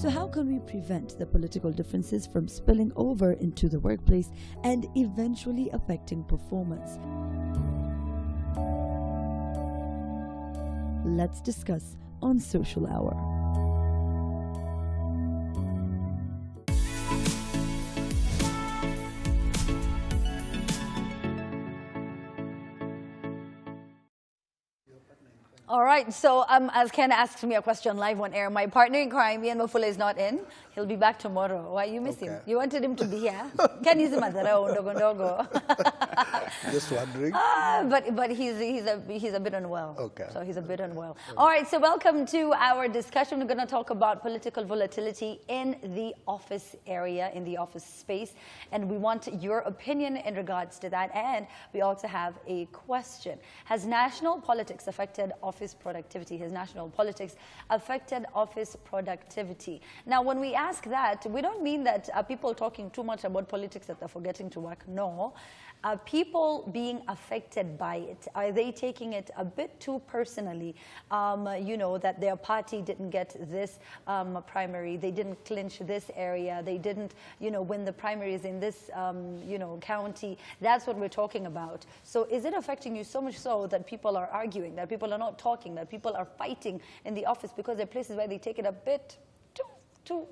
So how can we prevent the political differences from spilling over into the workplace and eventually affecting performance? Let's discuss on Social Hour. All right, so as Ken asks me a question live on air, my partner in crime, Ian Mafula, is not in. He'll be back tomorrow. Why you miss him? You wanted him to be here. Ken is Ndogondogo. Just wondering. But he's a bit unwell. Okay. So he's a bit unwell. All right, so welcome to our discussion. We're going to talk about political volatility in the office area, in the office space, and we want your opinion in regards to that. And we also have a question: has national politics affected office productivity? Has national politics affected office productivity? Now, when we ask that, we don't mean that people talking too much about politics that they're forgetting to work. No. People being affected by it, are they taking it a bit too personally? You know, that their party didn't get this primary, they didn't clinch this area, they didn't, you know, win the primaries in this, you know, county. That's what we're talking about. So is it affecting you so much so that people are arguing, that people are not talking, that people are fighting in the office because there are places where they take it a bit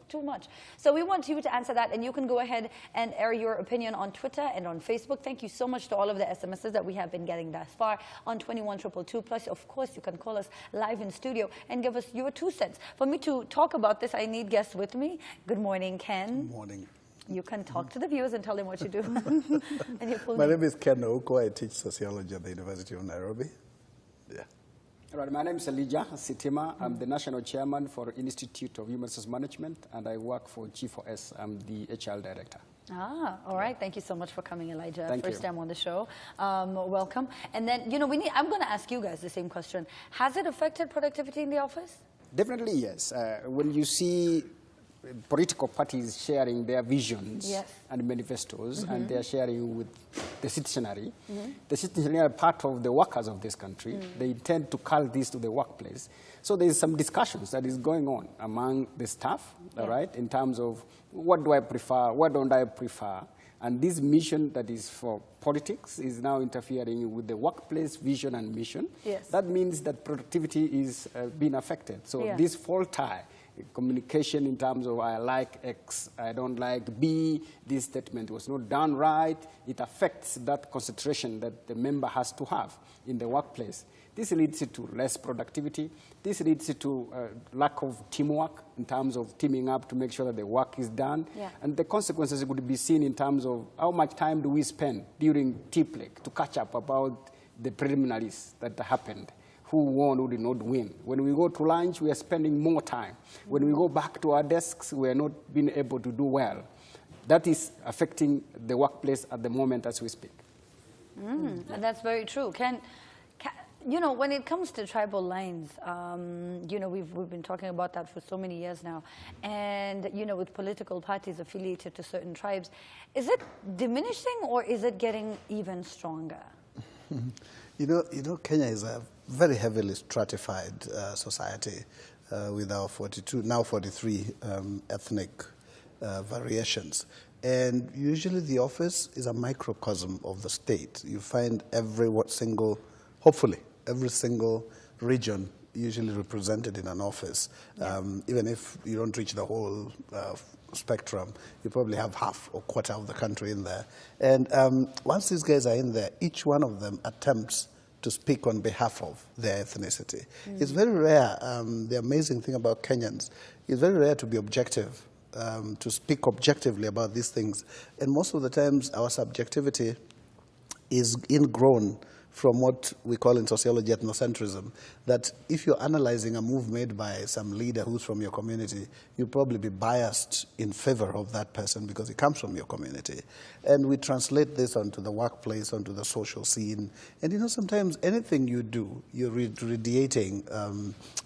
too much? So we want you to answer that, and you can go ahead and air your opinion on Twitter and on Facebook. Thank you so much to all of the SMSs that we have been getting thus far on 21222. Plus, of course, you can call us live in studio and give us your 2 cents. For me to talk about this, I need guests with me. Good morning, Ken. Good morning. You can talk to the viewers and tell them what you do. And your full My name is Ken Oko. I teach sociology at the University of Nairobi. Yeah. All right, my name is Elijah Sitima. I'm the national chairman for Institute of Human Resource Management, and I work for G4S. I'm the HR director. Ah, all right. Thank you so much for coming, Elijah. Thank you. First time on the show. Welcome. And then, you know, I'm going to ask you guys the same question. Has it affected productivity in the office? Definitely, yes. When you see political parties sharing their visions and manifestos, and they're sharing with the citizenry. The citizenry are part of the workers of this country. They intend to call this to the workplace. So there's some discussions that is going on among the staff, all right, in terms of what do I prefer, what don't I prefer. And this mission that is for politics is now interfering with the workplace vision and mission. Yes. That means that productivity is being affected. So this fault tie, communication in terms of I like X, I don't like B, this statement was not done right, it affects that concentration that the member has to have in the workplace. This leads to less productivity. This leads to lack of teamwork in terms of teaming up to make sure that the work is done. And the consequences would be seen in terms of how much time do we spend during tea break to catch up about the preliminaries that happened. Who won, who did not win. When we go to lunch, we are spending more time. When we go back to our desks, we are not being able to do well. That is affecting the workplace at the moment as we speak. And that's very true. You know, when it comes to tribal lines, you know, we've been talking about that for so many years now. And, you know, with political parties affiliated to certain tribes, is it diminishing or is it getting even stronger? You know, Kenya is a very heavily stratified society with our 43 ethnic variations. And usually the office is a microcosm of the state. You find hopefully, every single region usually represented in an office. Even if you don't reach the whole spectrum, you probably have half or quarter of the country in there. And once these guys are in there, each one of them attempts to speak on behalf of their ethnicity. It's very rare, the amazing thing about Kenyans, it's very rare to be objective, to speak objectively about these things. And most of the times, our subjectivity is ingrown from what we call in sociology ethnocentrism, that if you're analyzing a move made by some leader who's from your community, you'll probably be biased in favor of that person because he comes from your community. And we translate this onto the workplace, onto the social scene. And you know, sometimes anything you do, you're radiating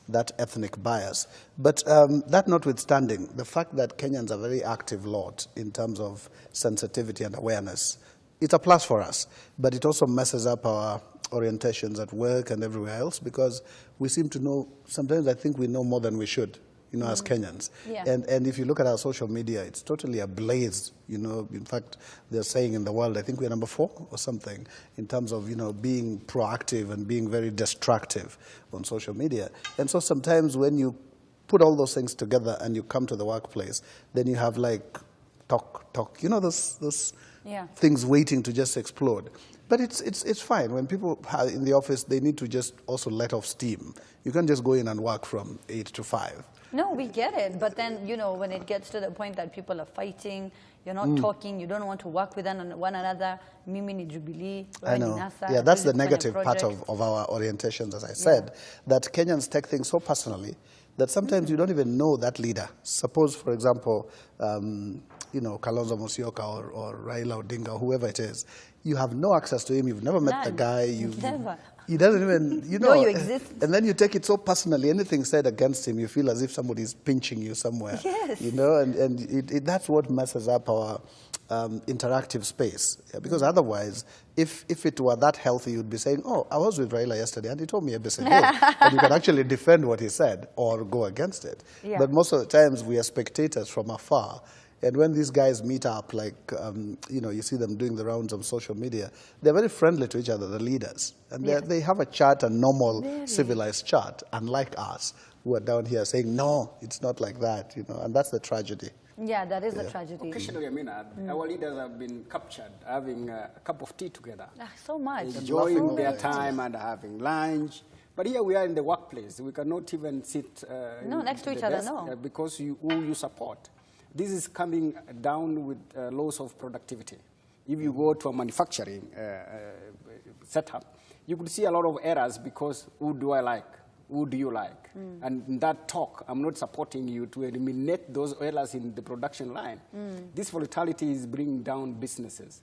that ethnic bias. But that notwithstanding, the fact that Kenyans are a very active lot in terms of sensitivity and awareness, it's a plus for us, but it also messes up our orientations at work and everywhere else because we seem to know, sometimes I think we know more than we should. you know, as Kenyans. Yeah. And if you look at our social media, it's totally ablaze, you know. In fact, they're saying in the world, I think we're number 4 or something in terms of, you know, being proactive and being very destructive on social media. And so sometimes when you put all those things together and you come to the workplace, then you have like talk, you know, those things waiting to just explode. But it's fine. When people are in the office, they need to just also let off steam. You can't just go in and work from 8 to 5. No, we get it. But then, you know, when it gets to the point that people are fighting, you're not talking, you don't want to work with one another, Mimi ni Jubilee, I know. NASA, yeah, that's the negative part of our orientations, as I said, that Kenyans take things so personally that sometimes you don't even know that leader. Suppose, for example, you know, Kalonzo Musyoka or Raila Odinga, or whoever it is, you have no access to him, you've never met the guy. Never. He doesn't even, you know. No, you exist. And then you take it so personally. Anything said against him, you feel as if somebody's pinching you somewhere. Yes. You know, and that's what messes up our interactive space. Yeah, because otherwise, if it were that healthy, you'd be saying, oh, I was with Raila yesterday and he told me ABCD. And you can actually defend what he said or go against it. Yeah. But most of the times, we are spectators from afar. And when these guys meet up, like, you know, you see them doing the rounds on social media, they're very friendly to each other, the leaders. And they have a chat, a normal, civilized chat, unlike us, who are down here saying, no, it's not like that, you know, and that's the tragedy. Yeah, that is a tragedy. Occasionally, I mean, our leaders have been captured having a cup of tea together. So much. Enjoying their time and having lunch. But here we are in the workplace. We cannot even sit next to each other, no. Because who you support. This is coming down with loss of productivity. If you go to a manufacturing setup, you could see a lot of errors because who do I like? Who do you like? And in that talk, I'm not supporting you to eliminate those errors in the production line. This volatility is bringing down businesses.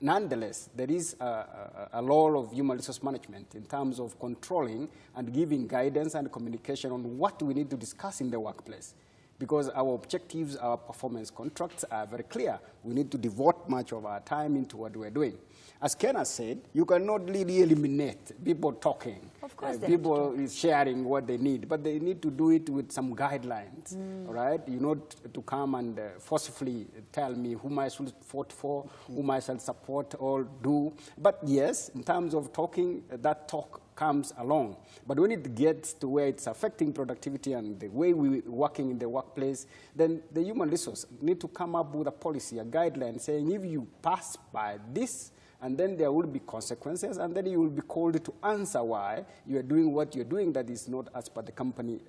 Nonetheless, there is a law of human resource management in terms of controlling and giving guidance and communication on what we need to discuss in the workplace. Because our objectives, our performance contracts are very clear. We need to devote much of our time into what we're doing. As Ken has said, you cannot really eliminate people talking. Of course people is sharing what they need, but they need to do it with some guidelines, all right? You not to come and forcefully tell me whom I should vote for, whom I shall support or do. But yes, in terms of talking, that talk comes along. But when it gets to where it's affecting productivity and the way we're working in the workplace, then the human resource need to come up with a policy, a guideline saying if you pass by this, and then there will be consequences, and then you will be called to answer why you are doing what you're doing that is not as per the company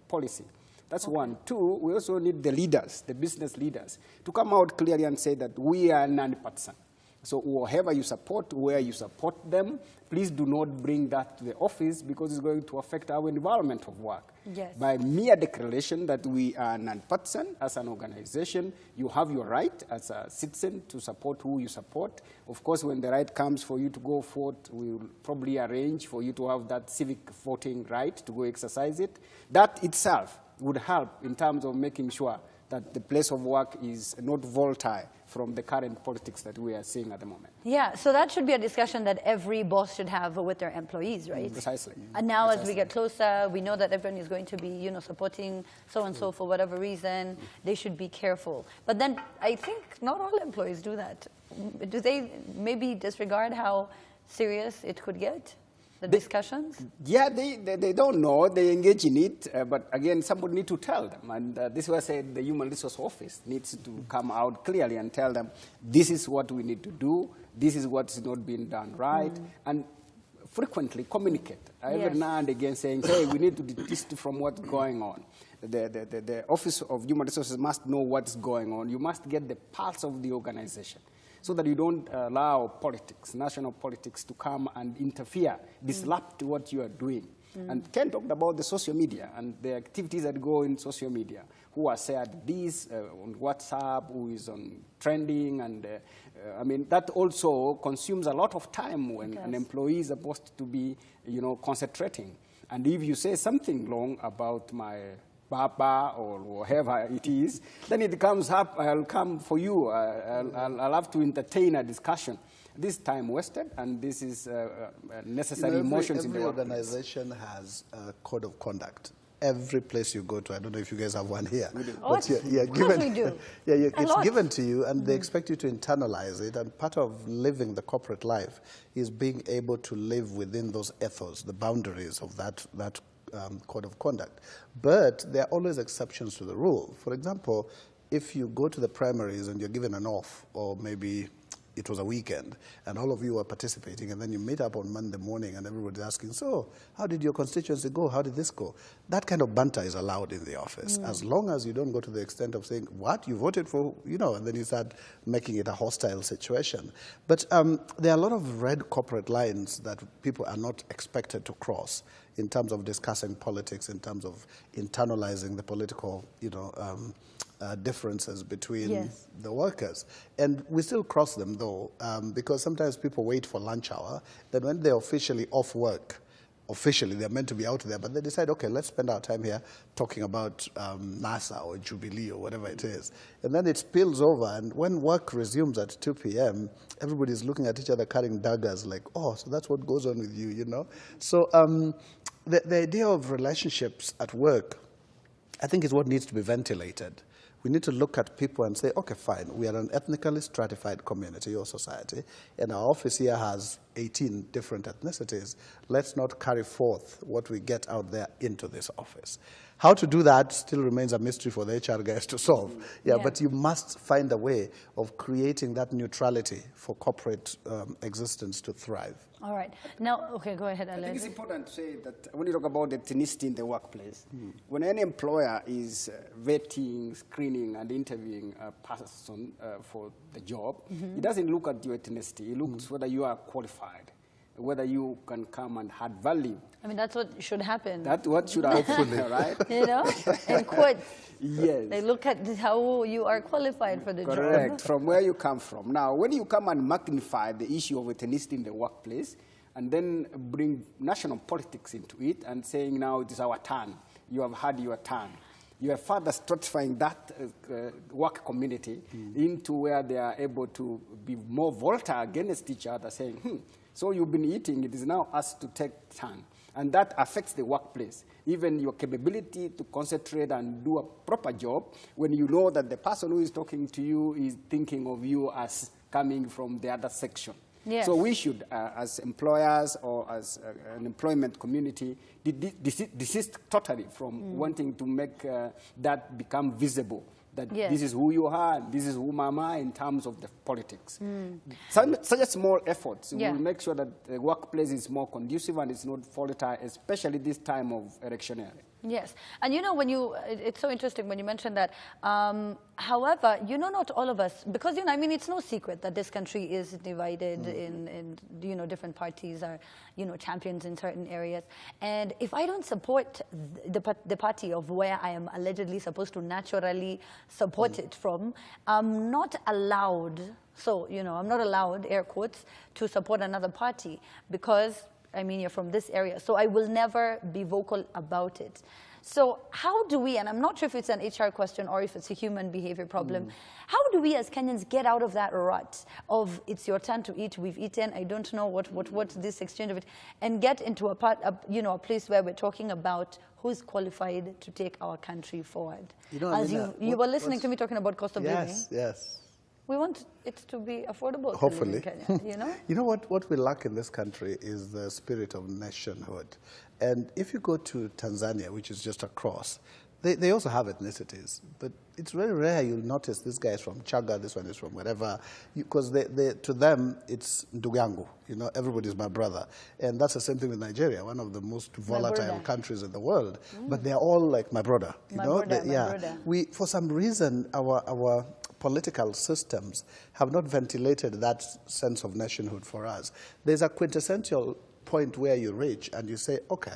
policy. That's one. Two, we also need the leaders, the business leaders, to come out clearly and say that we are non-partisan. So whoever you support, where you support them, please do not bring that to the office because it's going to affect our environment of work. Yes. By mere declaration that we are non-partisan as an organization, you have your right as a citizen to support who you support. Of course, when the right comes for you to go vote, we will probably arrange for you to have that civic voting right to go exercise it. That itself would help in terms of making sure that the place of work is not volatile from the current politics that we are seeing at the moment. Yeah, so that should be a discussion that every boss should have with their employees, right? Precisely. And now as we get closer, we know that everyone is going to be, you know, supporting so-and-so for whatever reason. They should be careful. But then I think not all employees do that. Do they maybe disregard how serious it could get? The discussions? Yeah, they don't know. They engage in it. But again, somebody needs to tell them. And this is why I said the Human Resource Office needs to come out clearly and tell them, this is what we need to do. This is what's not being done right. And frequently communicate. Every now and again saying, hey, we need to desist from what's going on. The Office of Human Resources must know what's going on. You must get the pulse of the organization, so that you don't allow politics, national politics, to come and interfere, disrupt what you are doing. And Ken talked about the social media and the activities that go in social media, who are shared this on WhatsApp, who is on trending, and I mean, that also consumes a lot of time when an employee is supposed to be, you know, concentrating. And if you say something wrong about my Papa or whatever it is, then it comes up, I'll come for you, I'll have to entertain a discussion. This time wasted, and this is necessary emotions in the workplace. Every organization has a code of conduct. every place you go to. I don't know if you guys have one here. But you're given, we do. it's given to you, and they expect you to internalize it. And part of living the corporate life is being able to live within those ethos, the boundaries of that code of conduct. But there are always exceptions to the rule. For example, if you go to the primaries and you're given an off, or maybe it was a weekend, and all of you are participating, and then you meet up on Monday morning and everybody's asking, so how did your constituency go? How did this go? That kind of banter is allowed in the office, as long as you don't go to the extent of saying, what, you voted for, you know, and then you start making it a hostile situation. But there are a lot of red corporate lines that people are not expected to cross in terms of discussing politics, in terms of internalizing the political, you know, differences between the workers. And we still cross them, though, because sometimes people wait for lunch hour. Then when they're officially off work, officially they're meant to be out there, but they decide, okay, let's spend our time here talking about NASA or Jubilee or whatever it is. And then it spills over, and when work resumes at 2 p.m., everybody's looking at each other carrying daggers like, oh, so that's what goes on with you, you know? So the idea of relationships at work, I think, is what needs to be ventilated. We need to look at people and say, okay, fine, we are an ethnically stratified community or society, and our office here has 18 different ethnicities. Let's not carry forth what we get out there into this office. How to do that still remains a mystery for the HR guys to solve. Yeah, but you must find a way of creating that neutrality for corporate existence to thrive. All right. Now, okay, go ahead, Alex. I think it's important to say that when you talk about ethnicity in the workplace, when any employer is vetting, screening, and interviewing a person for the job, he doesn't look at your ethnicity. He looks whether you are qualified, whether you can come and add value. I mean, that's what should happen. That's what should happen, right? You know, in court. Yes. They look at how you are qualified for the job. Correct, from where you come from. Now, when you come and magnify the issue of ethnicity in the workplace, and then bring national politics into it and saying, now it is our turn, you have had your turn, you are further stratifying that work community into where they are able to be more volatile against each other, saying, so you've been eating, it is now us to take turn. And that affects the workplace, even your capability to concentrate and do a proper job when you know that the person who is talking to you is thinking of you as coming from the other section. Yes. So we should, as employers or as an employment community, desist totally from wanting to make that become visible. That this is who you are, this is who Mama in terms of the politics. Such a small efforts will make sure that the workplace is more conducive and it's not volatile, especially this time of electionary. Yes, and you know, when you, it's so interesting when you mentioned that. However, you know, not all of us, because, you know, I mean, it's no secret that this country is divided in, you know, different parties are, you know, champions in certain areas. And if I don't support the party of where I am allegedly supposed to naturally support it from, I'm not allowed, so, you know, I'm not allowed, air quotes, to support another party because, I mean, you're from this area. So I will never be vocal about it. So how do we, and I'm not sure if it's an HR question or if it's a human behavior problem, how do we as Kenyans get out of that rut of it's your turn to eat, we've eaten, I don't know what this exchange of it, and get into you know, a place where we're talking about who's qualified to take our country forward? You know, as you were listening to me talking about cost of living. Yes, yes. We want it to be affordable. Hopefully. To live in Kenya, you know? You know what we lack in this country is the spirit of nationhood. And if you go to Tanzania, which is just across, they also have ethnicities. But it's very rare you'll notice this guy is from Chaga, this one is from wherever. Because to them, it's ndugu yangu. You know, everybody's my brother. And that's the same thing with Nigeria, one of the most volatile countries in the world. But they're all like my brother. You know? Brother. For some reason, our political systems have not ventilated that sense of nationhood for us. There's a quintessential point where you reach and you say, okay,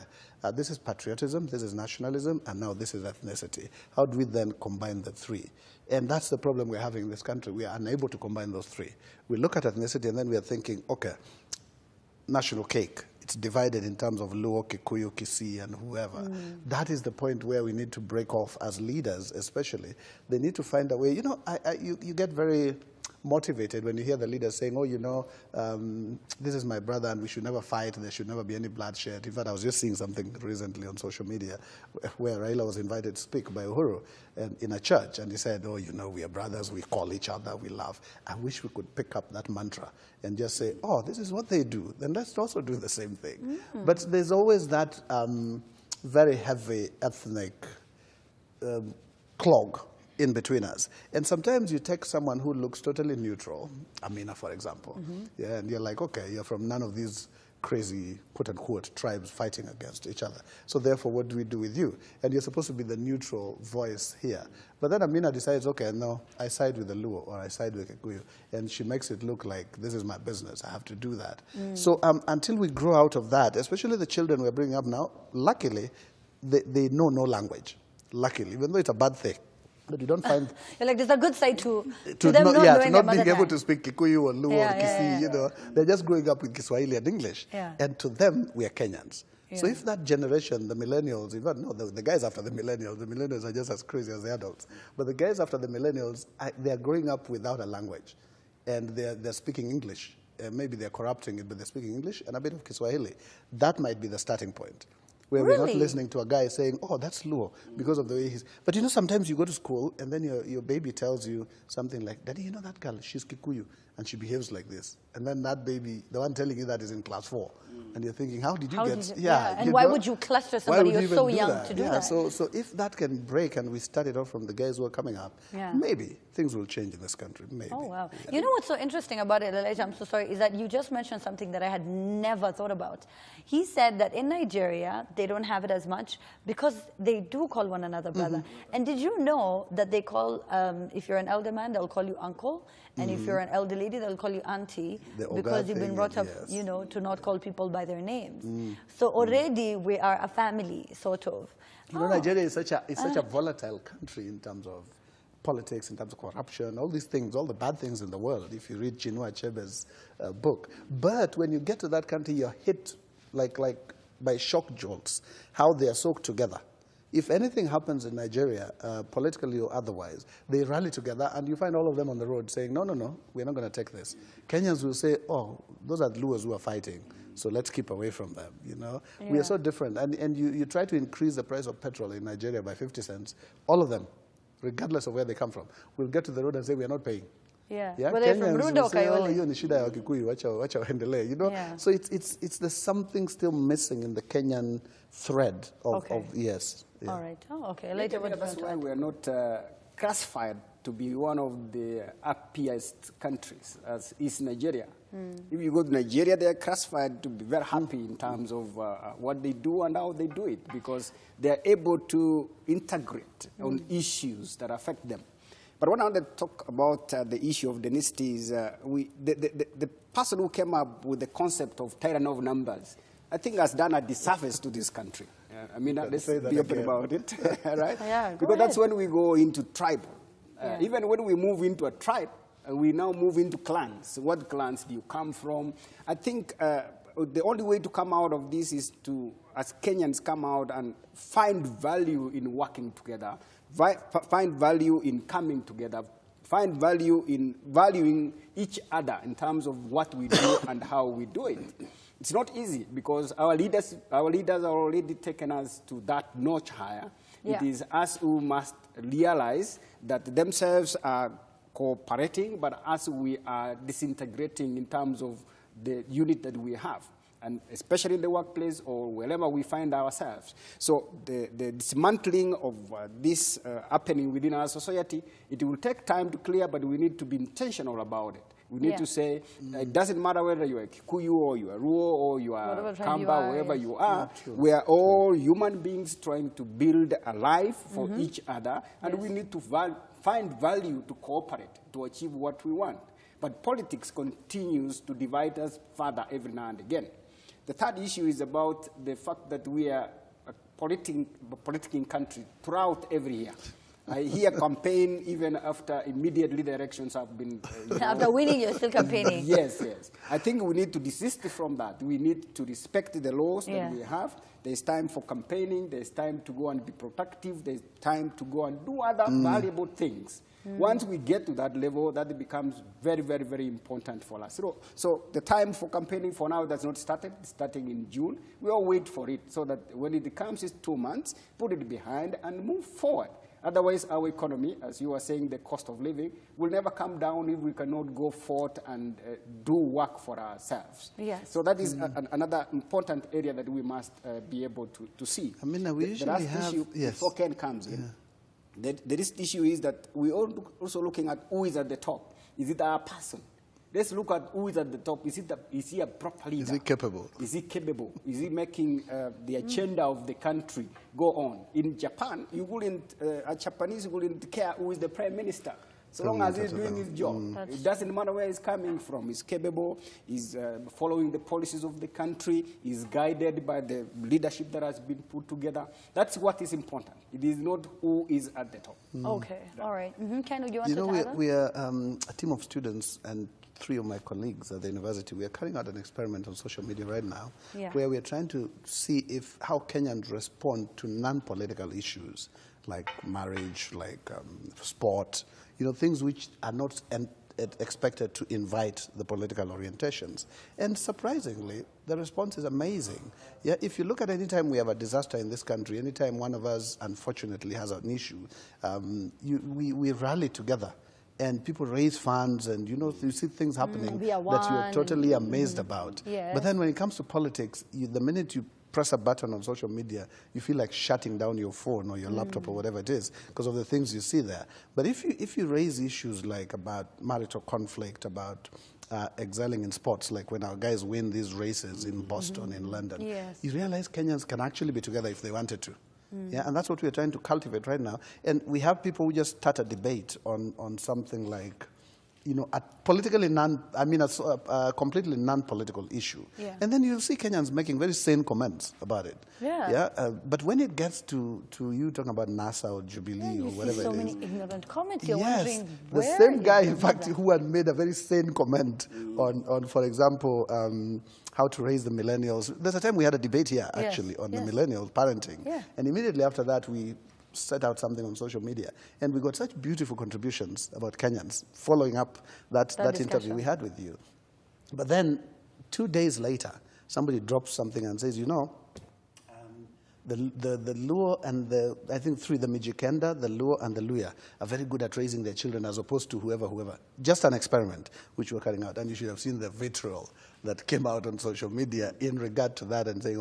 this is patriotism, this is nationalism, and now this is ethnicity. How do we then combine the three? And that's the problem we're having in this country. We are unable to combine those three. We look at ethnicity and then we are thinking, okay, national cake. It's divided in terms of Luo, Kikuyu, Kisii, and whoever. That is the point where we need to break off as leaders, especially. They need to find a way. You know, you get very motivated when you hear the leaders saying, oh, you know, this is my brother and we should never fight, there should never be any bloodshed. In fact, I was just seeing something recently on social media where Raila was invited to speak by Uhuru in a church, and he said, oh, you know, we are brothers, we call each other, we love. I wish we could pick up that mantra and just say, oh, this is what they do, then let's also do the same thing. But there's always that very heavy ethnic clog in between us. And sometimes you take someone who looks totally neutral, Amina, for example, yeah, and you're like, okay, you're from none of these crazy, quote-unquote, tribes fighting against each other. So therefore, what do we do with you? And you're supposed to be the neutral voice here. But then Amina decides, okay, no, I side with the Luo or I side with Kikuyu. And she makes it look like this is my business. I have to do that. So until we grow out of that, especially the children we're bringing up now, luckily, they know no language. Luckily, even though it's a bad thing. But you don't find... You're like, there's a good side to them not knowing to not being able to speak Kikuyu or Luo or Kisii, you know. They're just growing up with Kiswahili and English. And to them, we are Kenyans. So if that generation, the millennials, even no, the guys after the millennials are just as crazy as the adults. But the guys after the millennials, they are growing up without a language. And they're speaking English. Maybe they're corrupting it, but they're speaking English and a bit of Kiswahili. That might be the starting point. Where we're not listening to a guy saying, oh, that's Luo, because of the way he's... But you know, sometimes you go to school and then your baby tells you something like, Daddy, you know that girl, she's Kikuyu, and she behaves like this. And then that baby, the one telling you that is in class 4. And you're thinking, how did you get... And why would you cluster somebody who's so young to do that? So if that can break and we start it off from the guys who are coming up, maybe things will change in this country, maybe. Oh, wow. You know what's so interesting about it, Elijah, I'm so sorry, is that you just mentioned something that I had never thought about. He said that in Nigeria, they don't have it as much because they do call one another brother. And did you know that they call, if you're an elder man, they'll call you uncle. And if you're an elder lady, they'll call you auntie because you've been brought up, you know, to not call people by their names. So already we are a family, sort of. You know, Nigeria is such a volatile country in terms of politics, in terms of corruption, all these things, all the bad things in the world, if you read Chinua Achebe's book. But when you get to that country, you're hit like by shock jolts, how they are soaked together. If anything happens in Nigeria, politically or otherwise, they rally together and you find all of them on the road saying, no, no, no, we're not going to take this. Kenyans will say, oh, those are the Luos who are fighting, so let's keep away from them, you know. We are so different. And you try to increase the price of petrol in Nigeria by 50 cents, all of them, regardless of where they come from, will get to the road and say, we're not paying. Whether from Rundo or Kayole. You know, so there's something still missing in the Kenyan thread of yes. All right. Oh, okay. Later, that's why we're not classified to be one of the happiest countries as is Nigeria. If you go to Nigeria, they're classified to be very happy in terms of what they do and how they do it because they're able to integrate on issues that affect them. But when I want to talk about the issue of ethnicity is the person who came up with the concept of tyranny of numbers, I think has done a disservice to this country. I mean, let's be open about it, right? Because that's when we go into tribal. Even when we move into a tribe, we now move into clans. What clans do you come from? I think the only way to come out of this is to, as Kenyans, come out and find value in working together, find value in coming together, find value in valuing each other in terms of what we do and how we do it. It's not easy because our leaders are already taken us to that notch higher. It is us who must realize that themselves are cooperating, but us we are disintegrating in terms of the unit that we have, and especially in the workplace or wherever we find ourselves. So the dismantling of this happening within our society, it will take time to clear, but we need to be intentional about it. We need to say, it doesn't matter whether you are Kikuyu or you are Ruo or you are Kamba, wherever you are, we are all human beings trying to build a life for each other, and we need to find value to cooperate to achieve what we want. But politics continues to divide us further every now and again. The third issue is about the fact that we are a politicking country throughout every year. I hear campaign even after immediately the elections have been... After winning, you're still campaigning. Yes, yes. I think we need to desist from that. We need to respect the laws that we have. There's time for campaigning. There's time to go and be productive. There's time to go and do other valuable things. Once we get to that level, that becomes very, very, very important for us. So the time for campaigning for now has not started. It's starting in June. We all wait for it so that when it comes, it's 2 months, put it behind and move forward. Otherwise, our economy, as you were saying, the cost of living, will never come down if we cannot go forth and do work for ourselves. Yes. So that is another important area that we must be able to see. I mean, we usually the last have... issue, before Ken comes in, the issue is that we are also looking at who is at the top. Is it our person? Let's look at who is at the top. Is he a proper leader? Is he capable? Is he capable? Is he making the agenda of the country go on? In Japan, a Japanese wouldn't care who is the prime minister. So long as he's doing his job. It doesn't matter where he's coming from. He's capable, he's following the policies of the country, he's guided by the leadership that has been put together. That's what is important. It is not who is at the top. Okay, all right. Ken, do you want to know, add on? we are a team of students and 3 of my colleagues at the university. We are carrying out an experiment on social media right now where we are trying to see how Kenyans respond to non-political issues like marriage, like sport, things which are not expected to invite the political orientations. And surprisingly, the response is amazing. Yeah, if you look at any time we have a disaster in this country, any time one of us unfortunately has an issue, we rally together. And people raise funds, and you see things happening that you're totally amazed about. Yes. But then when it comes to politics, the minute you press a button on social media, you feel like shutting down your phone or your laptop or whatever it is because of the things you see there. But if you raise issues like about marital conflict, about excelling in sports, like when our guys win these races in Boston, in London, you realize Kenyans can actually be together if they wanted to. Yeah, and that's what we're trying to cultivate right now. And we have people who just start a debate on something like, a completely non-political issue. Yeah. And then you'll see Kenyans making very sane comments about it. Yeah. But when it gets to you talking about NASA or Jubilee or whatever it is. so many ignorant comments. You're wondering the where same guy, in fact, who had made a very sane comment on for example, how to raise the millennials. There's a time we had a debate here, actually, on the millennial parenting. Yeah. And immediately after that, we set out something on social media. And we got such beautiful contributions about Kenyans following up that interview we had with you. But then 2 days later, somebody drops something and says, the Luo and I think the Mijikenda, the Luo and the Luya are very good at raising their children as opposed to whoever. Just an experiment which we're carrying out. And you should have seen the vitriol that came out on social media in regard to that and saying,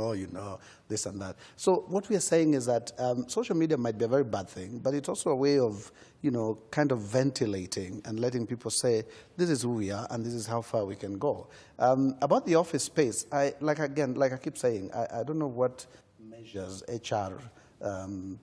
this and that. So what we are saying is that social media might be a very bad thing, but it's also a way of, kind of ventilating and letting people say, this is who we are and this is how far we can go. About the office space, like I keep saying, I don't know what measures HR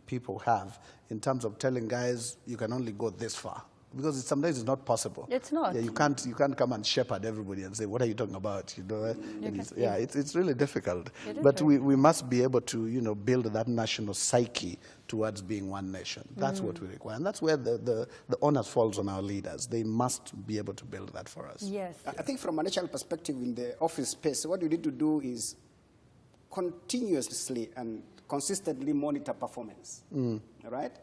people have in terms of telling guys you can only go this far, because sometimes it's not possible. It's not. Yeah, you can't come and shepherd everybody and say, what are you talking about? It's really difficult. But we must be able to build that national psyche towards being one nation. That's what we require, and that's where the onus falls on our leaders. They must be able to build that for us. Yes. I think from a national perspective in the office space, what you need to do is continuously and consistently monitor performance, right?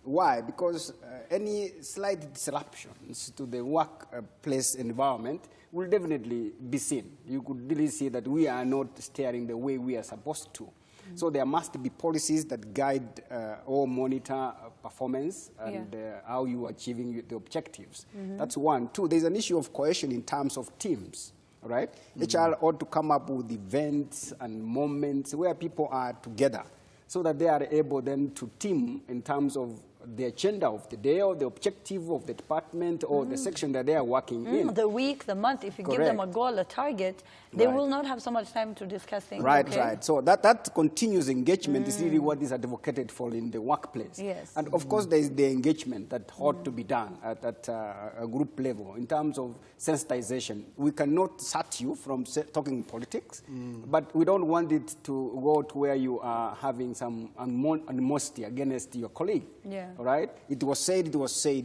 Why? Because any slight disruptions to the workplace environment will definitely be seen. You could really see that we are not steering the way we are supposed to. So there must be policies that guide or monitor performance and how you are achieving the objectives. That's one. Two, there's an issue of cohesion in terms of teams. Right? HR ought to come up with events and moments where people are together so that they are able then to team in terms of the agenda of the day or the objective of the department or the section that they are working in. The week, the month, if you give them a goal, a target, they will not have so much time to discuss things. Right. So that continuous engagement is really what is advocated for in the workplace. Yes. And of course, there is the engagement that ought to be done at a group level in terms of sensitization. We cannot sat you from talking politics, but we don't want it to go to where you are having some animosity against your colleague. Yeah. All right? It was said,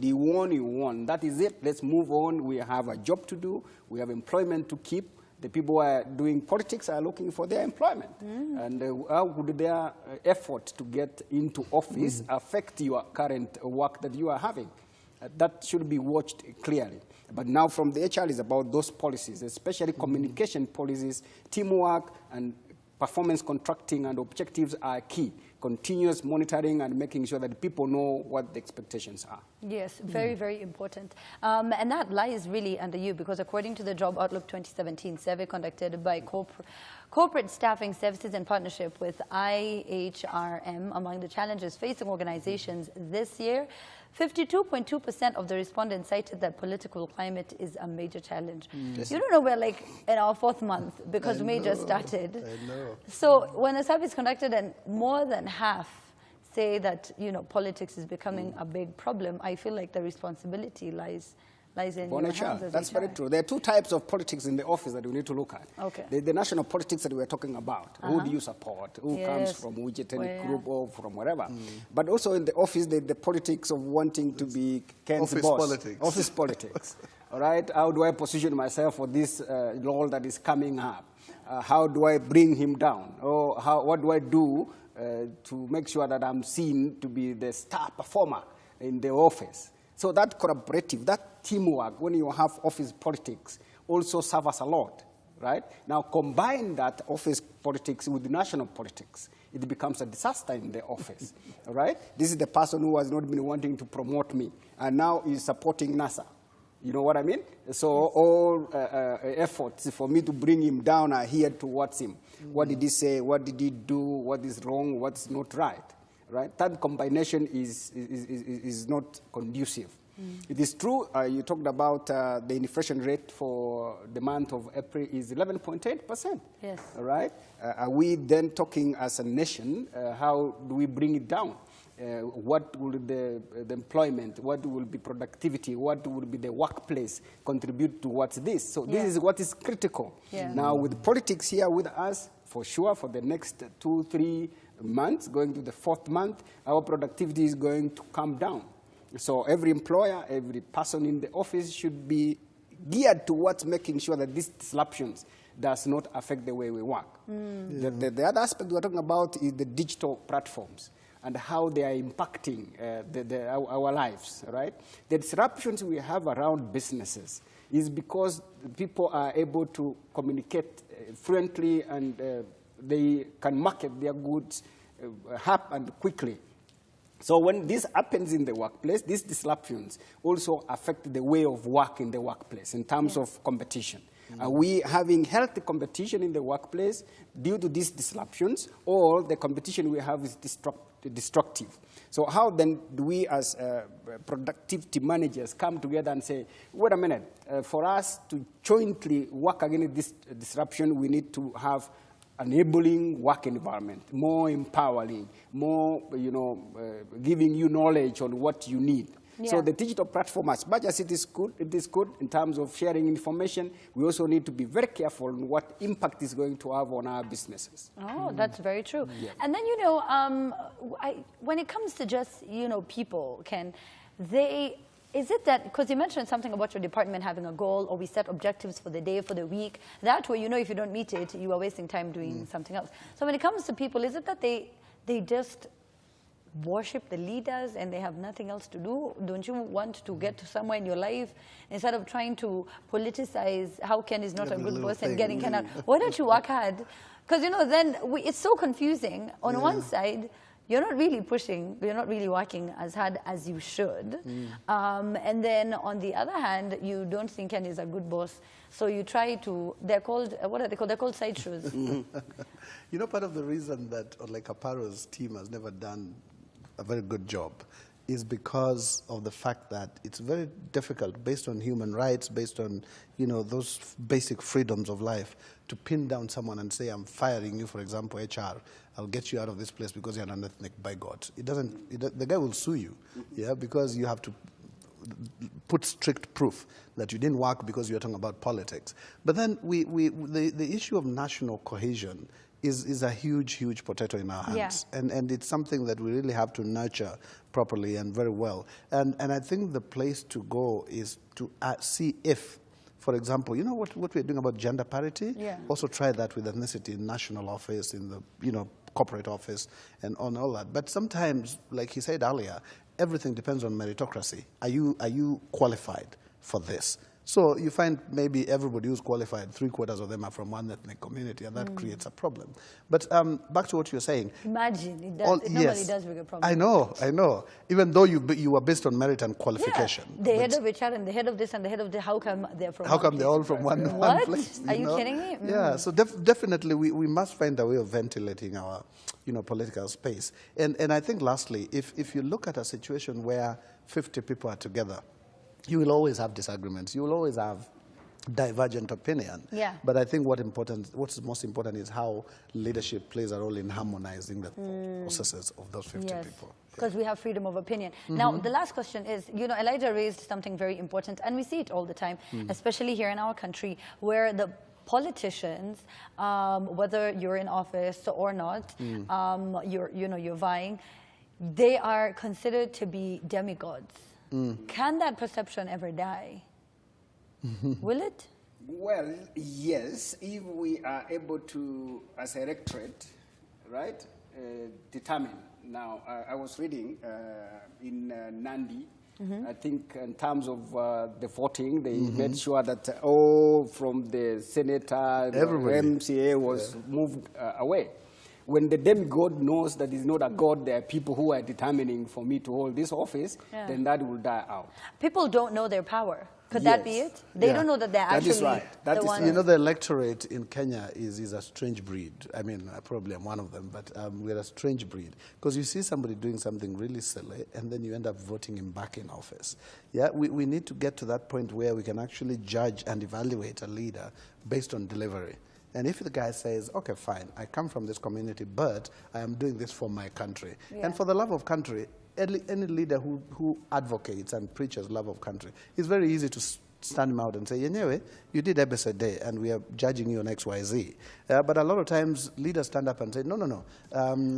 you won. That is it. Let's move on. We have a job to do. We have employment to keep. The people who are doing politics are looking for their employment. And how would their effort to get into office affect your current work that you are having? That should be watched clearly. But now from the HR is about those policies, especially communication policies, teamwork, and performance contracting and objectives are key. Continuous monitoring and making sure that people know what the expectations are. Yes, very, very important. And that lies really under you, because according to the Job Outlook 2017 survey conducted by Corporate Staffing Services in partnership with IHRM, among the challenges facing organizations this year, 52.2% of the respondents cited that political climate is a major challenge. You don't know, we're like in our 4th month because May just started. I know. So when a survey is conducted and more than half say that, you know, politics is becoming a big problem, I feel like the responsibility lies in your hands as That's HR. very true. There are 2 types of politics in the office that we need to look at. Okay. The national politics that we're talking about. Who do you support? Who comes from which ethnic group or from wherever? But also in the office, the politics of wanting to be Ken's office boss. politics. Office politics. All right? How do I position myself for this role that is coming up? How do I bring him down? Or what do I do to make sure that I'm seen to be the star performer in the office? So that collaborative, that teamwork, when you have office politics, also serves us a lot, right? Now combine that office politics with national politics, it becomes a disaster in the office, all right? This is the person who has not been wanting to promote me, and now is supporting NASA. You know what I mean? So all efforts for me to bring him down are here towards him. What did he say? What did he do? What is wrong? What's not right? Right? That combination is not conducive. It is true, you talked about the inflation rate for the month of April is 11.8%. Yes. All right? Are we then talking as a nation, how do we bring it down? What will the employment, what will be productivity, what will be the workplace contribute towards this? So this is what is critical. Now with politics here with us, for sure, for the next 2-3 months, going to the 4th month, our productivity is going to come down. So every employer, every person in the office should be geared towards making sure that these disruptions does not affect the way we work. The other aspect we're talking about is the digital platforms and how they are impacting our lives, right? The disruptions we have around businesses is because people are able to communicate fluently and they can market their goods and quickly. So when this happens in the workplace, these disruptions also affect the way of work in the workplace in terms of competition. Are we having healthy competition in the workplace due to these disruptions, or the competition we have is destructive? So how then do we as productivity managers come together and say, wait a minute, for us to jointly work against this disruption, we need to have enabling work environment, more empowering, more, giving you knowledge on what you need. So the digital platform, as much as it is good in terms of sharing information, we also need to be very careful on what impact is going to have on our businesses. Oh, that's very true. And then, when it comes to just, people, Ken, is it that, because you mentioned something about your department having a goal, or we set objectives for the day, for the week, that way, if you don't meet it, you are wasting time doing something else. So when it comes to people, is it that they just worship the leaders and they have nothing else to do? Don't you want to get to somewhere in your life instead of trying to politicize how Ken is not a good boss and getting Ken out? Why don't you work hard? Because, then it's so confusing. On one side, you're not really pushing, you're not really working as hard as you should. And then on the other hand, you don't think Ken is a good boss. So you try to, they're called, what are they called? They're called side shoes. Part of the reason that Aparo's team has never done a very good job is because of the fact that it's very difficult, based on human rights, based on, those basic freedoms of life, to pin down someone and say, I'm firing you, for example, HR, I'll get you out of this place because you're an ethnic bigot. The guy will sue you, because you have to put strict proof that you didn't work because you're talking about politics. But then the issue of national cohesion is a huge, huge potato in our hands. Yeah. And it's something that we really have to nurture properly and very well. And I think the place to go is to see if, for example, you know what we're doing about gender parity? Yeah. Also try that with ethnicity in national office, in the, you know, corporate office, and on all that. But sometimes, like he said earlier, everything depends on meritocracy. Are you qualified for this? So you find maybe everybody who's qualified, 3/4 of them are from one ethnic community, and that creates a problem. But back to what you're saying. Imagine, it does. It normally does bring a problem. I know. Even though you were based on merit and qualification. Yeah. The head of HR and the head of this and the head of the, how come they're from How come they're all from one place? Are you kidding me? Yeah, so definitely we must find a way of ventilating our, you know, political space. And I think lastly, if you look at a situation where 50 people are together, you will always have disagreements. You will always have divergent opinion. Yeah. But I think what's most important is how leadership plays a role in harmonizing the thought processes of those 50 people. Because we have freedom of opinion. Now, the last question is, you know, Elijah raised something very important, and we see it all the time, especially here in our country, where the politicians, whether you're in office or not, you're vying, they are considered to be demigods. Can that perception ever die? Will it? Well, yes, if we are able to, as a electorate, right, determine. Now, I was reading in Nandi, I think in terms of the voting, they made sure that from the senator, the MCA was moved away. When the demigod knows that he's not a god, there are people who are determining for me to hold this office, then that will die out. People don't know their power. Could that be it? They don't know that they're actually is right. the ones. You know, the electorate in Kenya is a strange breed. I mean, probably I'm one of them, but we're a strange breed. Because you see somebody doing something really silly, and then you end up voting him back in office. Yeah, we need to get to that point where we can actually judge and evaluate a leader based on delivery. And if the guy says, okay, fine, I come from this community, but I am doing this for my country. Yeah. And for the love of country, any leader who advocates and preaches love of country, it's very easy to stand him out and say, anyway, you did episode day, and we are judging you on X, Y, Z. But a lot of times, leaders stand up and say, no,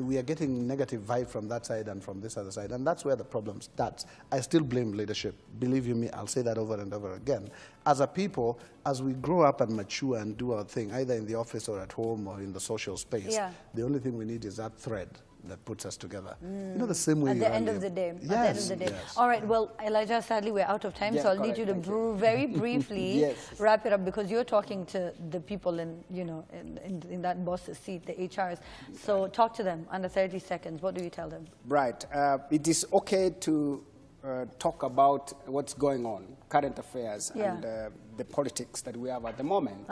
we are getting negative vibe from that side and from this other side, and that's where the problem starts. I still blame leadership. Believe you me, I'll say that over and over again. As a people, as we grow up and mature and do our thing, either in the office or at home or in the social space, the only thing we need is that thread that puts us together. You know, the same way at the end of the day. Yes, at the end of the day. yes. All right, well, Elijah, sadly, we're out of time, so I'll need you to very briefly wrap it up, because you're talking to the people in, you know, in that boss's seat, the HRs. So talk to them under 30 seconds. What do you tell them? Right. It is okay to talk about what's going on, current affairs, and the politics that we have at the moment.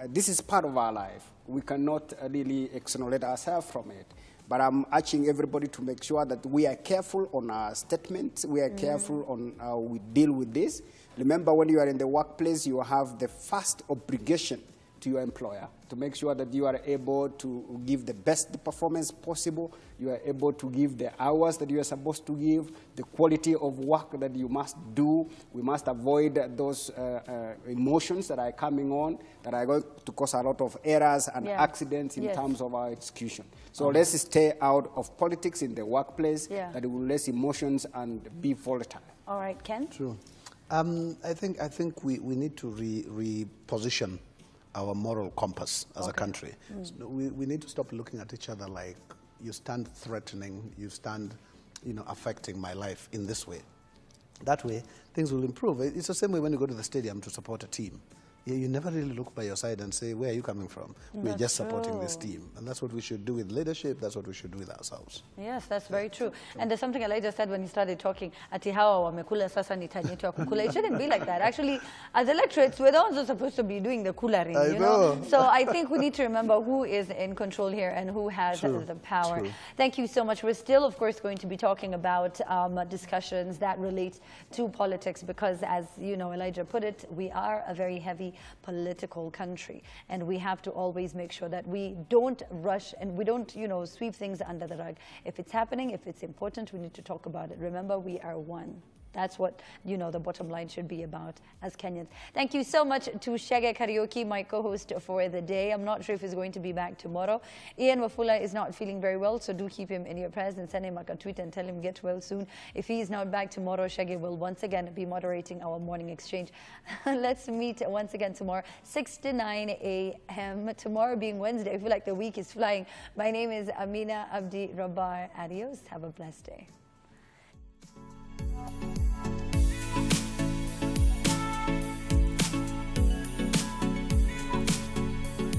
This is part of our life. We cannot really exonerate ourselves from it. But I'm urging everybody to make sure that we are careful on our statements. We are careful on how we deal with this. Remember, when you are in the workplace, you have the first obligation to your employer to make sure that you are able to give the best performance possible. You are able to give the hours that you are supposed to give, the quality of work that you must do. We must avoid those emotions that are coming on that are going to cause a lot of errors and accidents in terms of our execution. So let's stay out of politics in the workplace, that it will less emotions and be volatile. All right, Ken? True. I think we need to reposition our moral compass as a country. So we need to stop looking at each other like you stand threatening, you stand, you know, affecting my life in this way. That way, things will improve. It's the same way when you go to the stadium to support a team. You never really look by your side and say, where are you coming from? We're just supporting this team. And that's what we should do with leadership. That's what we should do with ourselves. Yes, that's very true. And there's something Elijah said when he started talking, ati hawa wamekula sasa ni time yetu ya kukula. It shouldn't be like that. Actually, as electorates, we're the ones who are supposed to be doing the cularing, you know? So I think we need to remember who is in control here and who has the power. Thank you so much. We're still, of course, going to be talking about discussions that relate to politics because, as you know, Elijah put it, we are a very heavy political country, and we have to always make sure that we don't rush and we don't, you know, sweep things under the rug. If it's happening, if it's important, we need to talk about it. Remember, we are one. That's what, you know, the bottom line should be about as Kenyans. Thank you so much to Chege Kariuki, my co-host for the day. I'm not sure if he's going to be back tomorrow. Ian Wafula is not feeling very well, so do keep him in your prayers and send him a tweet and tell him get well soon. If he is not back tomorrow, Chege will once again be moderating our morning exchange. Let's meet once again tomorrow, 6 to 9 a.m. Tomorrow being Wednesday, I feel like the week is flying. My name is Amina Abdi Rabbar. Adios. Have a blessed day.